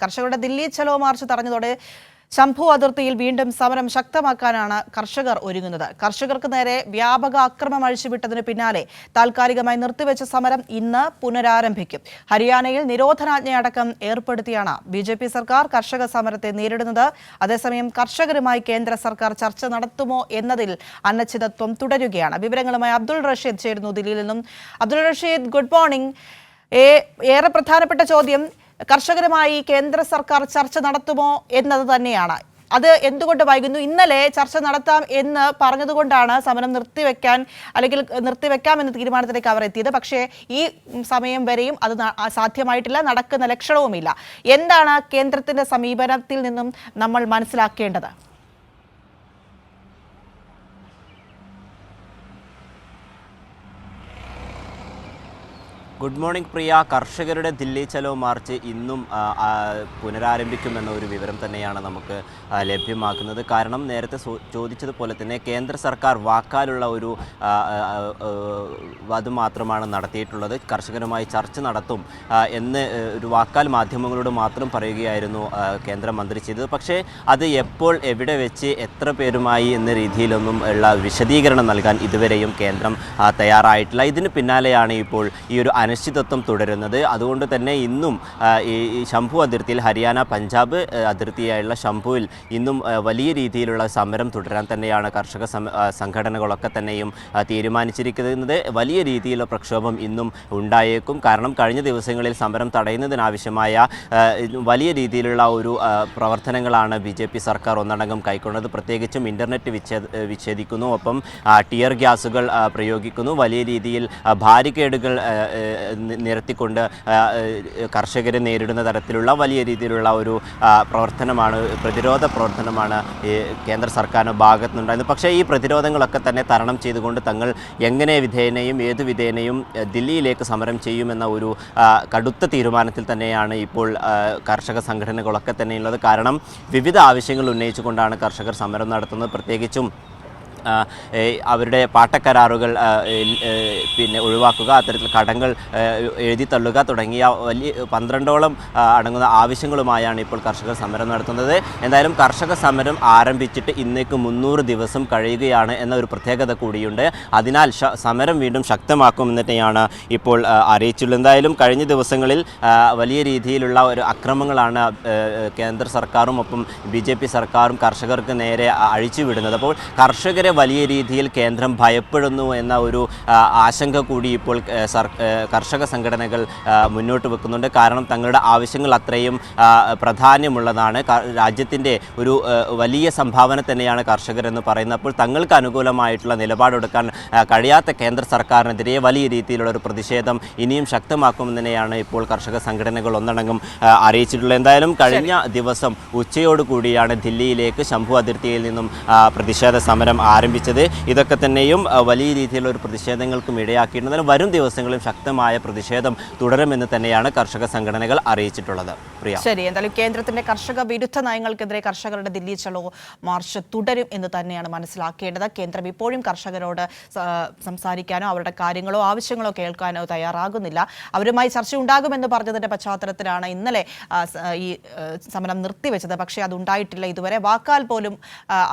കർഷകരുടെ ദില്ലി ചലോ മാർച്ച് തടഞ്ഞതോടെ ശംഭു അതിർത്തിയിൽ വീണ്ടും സമരം ശക്തമാക്കാനാണ് കർഷകർ ഒരുങ്ങുന്നത്. കർഷകർക്ക് നേരെ വ്യാപക അക്രമം അഴിച്ചുവിട്ടതിന് പിന്നാലെ താൽക്കാലികമായി നിർത്തിവെച്ച സമരം ഇന്ന് പുനരാരംഭിക്കും. ഹരിയാനയിൽ നിരോധനാജ്ഞയടക്കം ഏർപ്പെടുത്തിയാണ് BJP സർക്കാർ കർഷക സമരത്തെ നേരിടുന്നത്. അതേസമയം കർഷകരുമായി കേന്ദ്ര സർക്കാർ ചർച്ച നടത്തുമോ എന്നതിൽ അനിശ്ചിതത്വം തുടരുകയാണ്. വിവരങ്ങളുമായി അബ്ദുൾ റഷീദ് ചേരുന്നു ദില്ലിയിൽ നിന്നും. Abdul Rasheed, good morning. ഏറെ പ്രധാനപ്പെട്ട ചോദ്യം, കർഷകരുമായി കേന്ദ്ര സർക്കാർ ചർച്ച നടത്തുമോ എന്നത് തന്നെയാണ്. അത് എന്തുകൊണ്ട് വൈകുന്നു? ഇന്നലെ ചർച്ച നടത്താം എന്ന് പറഞ്ഞതുകൊണ്ടാണ് സമരം നിർത്തിവെക്കാമെന്ന തീരുമാനത്തിലേക്ക് അവർ എത്തിയത്. പക്ഷേ ഈ സമയം വരെയും അത് സാധ്യമായിട്ടില്ല, നടക്കുന്ന ലക്ഷണവുമില്ല. എന്താണ് കേന്ദ്രത്തിന്റെ സമീപനത്തിൽ നിന്നും നമ്മൾ മനസ്സിലാക്കേണ്ടത്? ഗുഡ് മോർണിംഗ് പ്രിയ. കർഷകരുടെ ദില്ലി ചലോ മാർച്ച് ഇന്നും പുനരാരംഭിക്കുമെന്ന ഒരു വിവരം തന്നെയാണ് നമുക്ക് ലഭ്യമാക്കുന്നത്. കാരണം നേരത്തെ ചോദിച്ചതുപോലെ തന്നെ കേന്ദ്ര സർക്കാർ വാക്കാലുള്ള ഒരു അത് മാത്രമാണ് നടത്തിയിട്ടുള്ളത്. കർഷകരുമായി ചർച്ച നടത്തും എന്ന് ഒരു വാക്കാൽ മാധ്യമങ്ങളോട് മാത്രം പറയുകയായിരുന്നു കേന്ദ്രമന്ത്രി ചെയ്തത്. പക്ഷേ അത് എപ്പോൾ, എവിടെ വെച്ച്, എത്ര പേരുമായി എന്ന രീതിയിലൊന്നും ഉള്ള വിശദീകരണം നൽകാൻ ഇതുവരെയും കേന്ദ്രം തയ്യാറായിട്ടില്ല. ഇതിന് പിന്നാലെയാണ് ഇപ്പോൾ ഈ ഒരു അനിശ്ചിതത്വം തുടരുന്നത്. അതുകൊണ്ട് തന്നെ ഇന്നും ഈ ശംഭു അതിർത്തിയിൽ, ഹരിയാന പഞ്ചാബ് അതിർത്തിയായുള്ള ശംഭുവിൽ ഇന്നും വലിയ രീതിയിലുള്ള സമരം തുടരാൻ തന്നെയാണ് കർഷക സംഘടനകളൊക്കെ തന്നെയും തീരുമാനിച്ചിരിക്കുന്നത്. വലിയ രീതിയിലുള്ള പ്രക്ഷോഭം ഇന്നും ഉണ്ടായേക്കും. കാരണം കഴിഞ്ഞ ദിവസങ്ങളിൽ സമരം തടയുന്നതിനാവശ്യമായ വലിയ രീതിയിലുള്ള ഒരു പ്രവർത്തനങ്ങളാണ് BJP സർക്കാർ ഒന്നടങ്കം കൈക്കൊണ്ടത്. പ്രത്യേകിച്ചും ഇൻ്റർനെറ്റ് വിച്ഛേദിക്കുന്നു, ഒപ്പം ടിയർ ഗ്യാസുകൾ പ്രയോഗിക്കുന്നു, വലിയ രീതിയിൽ ബാരിക്കേഡുകൾ നിരത്തിക്കൊണ്ട് കർഷകരെ നേരിടുന്ന തരത്തിലുള്ള വലിയ രീതിയിലുള്ള ഒരു പ്രതിരോധ പ്രവർത്തനമാണ് കേന്ദ്ര സർക്കാരിൻ്റെ ഭാഗത്തു നിന്നുണ്ടായിരുന്നത്. പക്ഷേ ഈ പ്രതിരോധങ്ങളൊക്കെ തന്നെ തരണം ചെയ്തുകൊണ്ട് തങ്ങൾ എങ്ങനെ വിധേനയും ഏതു വിധേനയും ദില്ലിയിലേക്ക് സമരം ചെയ്യുമെന്ന ഒരു കടുത്ത തീരുമാനത്തിൽ തന്നെയാണ് ഇപ്പോൾ കർഷക സംഘടനകളൊക്കെ തന്നെയുള്ളത്. കാരണം വിവിധ ആവശ്യങ്ങൾ ഉന്നയിച്ചുകൊണ്ടാണ് കർഷകർ സമരം നടത്തുന്നത്. പ്രത്യേകിച്ചും അവരുടെ പാട്ടക്കരാറുകൾ ഒഴിവാക്കുക, അത്തരത്തിൽ കടങ്ങൾ എഴുതിത്തള്ളുക തുടങ്ങിയ വലിയ 12ഓളം അടങ്ങുന്ന ആവശ്യങ്ങളുമായാണ് ഇപ്പോൾ കർഷകർ സമരം നടത്തുന്നത്. എന്തായാലും കർഷക സമരം ആരംഭിച്ചിട്ട് ഇന്നേക്ക് 300 ദിവസം കഴിയുകയാണ് എന്ന ഒരു പ്രത്യേകത കൂടിയുണ്ട്. അതിനാൽ സമരം വീണ്ടും ശക്തമാക്കുമെന്ന് തന്നെയാണ് ഇപ്പോൾ അറിയിച്ചുള്ളത്. എന്തായാലും കഴിഞ്ഞ ദിവസങ്ങളിൽ വലിയ രീതിയിലുള്ള ഒരു അക്രമങ്ങളാണ് കേന്ദ്ര സർക്കാരും ഒപ്പം BJP സർക്കാരും കർഷകർക്ക് നേരെ അഴിച്ചുവിടുന്നത്. അപ്പോൾ കർഷകരെ വലിയ രീതിയിൽ കേന്ദ്രം ഭയപ്പെടുന്നു എന്ന ഒരു ആശങ്ക കൂടി ഇപ്പോൾ കർഷക സംഘടനകൾ മുന്നോട്ട് വെക്കുന്നുണ്ട്. കാരണം തങ്ങളുടെ ആവശ്യങ്ങൾ അത്രയും പ്രാധാന്യമുള്ളതാണ്. രാജ്യത്തിൻ്റെ ഒരു വലിയ സംഭാവന തന്നെയാണ് കർഷകരെന്ന് പറയുന്നത്. അപ്പോൾ തങ്ങൾക്ക് അനുകൂലമായിട്ടുള്ള നിലപാടെടുക്കാൻ കഴിയാത്ത കേന്ദ്ര സർക്കാരിനെതിരെ വലിയ രീതിയിലുള്ള ഒരു പ്രതിഷേധം ഇനിയും ശക്തമാക്കുമെന്ന് തന്നെയാണ് ഇപ്പോൾ കർഷക സംഘടനകൾ ഒന്നടങ്കം അറിയിച്ചിട്ടുള്ളത്. എന്തായാലും കഴിഞ്ഞ ദിവസം ഉച്ചയോടുകൂടിയാണ് ദില്ലിയിലേക്ക് ശംഭു അതിർത്തിയിൽ നിന്നും പ്രതിഷേധ സമരം ആരംഭിച്ചത്. ഇതൊക്കെ തന്നെയും വലിയ രീതിയിലുള്ള ഒരു പ്രതിഷേധങ്ങൾക്കും ഇടയാക്കിയിട്ടുണ്ടെങ്കിൽ വരും ദിവസങ്ങളിലും ശക്തമായ പ്രതിഷേധം തുടരുമെന്ന് തന്നെയാണ് കർഷക സംഘടനകൾ അറിയിച്ചിട്ടുള്ളത്. ശരി, എന്തായാലും കേന്ദ്രത്തിന്റെ കർഷക വിരുദ്ധ നയങ്ങൾക്കെതിരെ കർഷകരുടെ ദില്ലി ചലോ മാർച്ച് തുടരും എന്ന് തന്നെയാണ് മനസ്സിലാക്കേണ്ടത്. കേന്ദ്രം ഇപ്പോഴും കർഷകരോട് സംസാരിക്കാനോ അവരുടെ കാര്യങ്ങളോ ആവശ്യങ്ങളോ കേൾക്കാനോ തയ്യാറാകുന്നില്ല. അവരുമായി ചർച്ച ഉണ്ടാകുമെന്ന് പറഞ്ഞതിന്റെ പശ്ചാത്തലത്തിലാണ് ഇന്നലെ ഈ സമരം നിർത്തിവെച്ചത്. പക്ഷേ അതുണ്ടായിട്ടില്ല. ഇതുവരെ വാക്കാൽ പോലും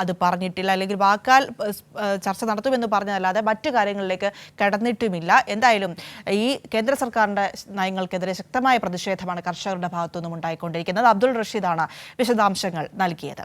അത് പറഞ്ഞിട്ടില്ല, അല്ലെങ്കിൽ വാക്കാൽ ചർച്ച നടത്തുമെന്ന് പറഞ്ഞതല്ലാതെ മറ്റു കാര്യങ്ങളിലേക്ക് കടന്നിട്ടുമില്ല. എന്തായാലും ഈ കേന്ദ്ര സർക്കാരിൻ്റെ നയങ്ങൾക്കെതിരെ ശക്തമായ പ്രതിഷേധമാണ് കർഷകരുടെ ഭാഗത്തുനിന്നും ഉണ്ടായിക്കൊണ്ടിരിക്കുന്നത്. അബ്ദുൾ റഷീദാണ് വിശദാംശങ്ങൾ നൽകിയത്.